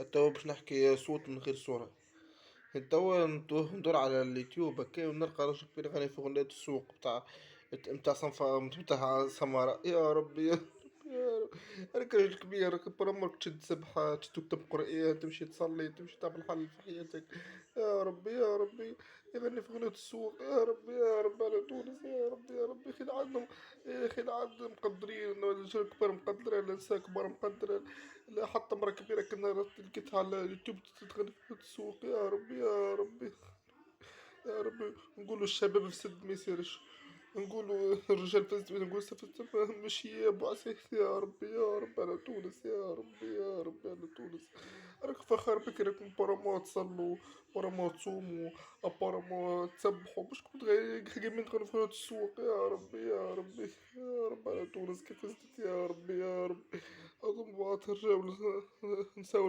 توا باش نحكي صوت من غير صورة. توا ندور على اليوتيوب هكا ونلقى راجل كبير يغني في أغنية السوق متاع صنفا متاع سمارة، يا ربي يا ربي يا ربي. راك راجل كبير، راك برا تشد سبحة، تكتب قرآن، تمشي تصلي، تمشي تعمل حل في حياتك. يا ربي يا ربي، يغني في أغنية السوق، يا ربي يا ربي على تونس، يا ربي يا ربي. خي عندهم، يا خي عندهم مقدرين إنه الرجال كبار مقدرين، النساء كبار مقدرين. لا حتى مرا كبيرة كنا لقيتها على اليوتيوب تغني في أغنية السوق. يا ربي يا ربي يا ربي. نقولوا الشباب في السد ما يسيرش، نقولوا الرجال في السد، نقول في السد مش يا ابو عسير. يا ربي يا ربي على تونس، يا ربي يا ربي على تونس. راك فخر بك، راكم بارامو تصلوا، بارامو تصوموا، بارامو تسبحوا، باش كنت غير من تكونوا في السوق. يا ربي يا ربي يا ربي على تونس كيف زدت. يا ربي يا ربي. أظن بعض الرجال نساو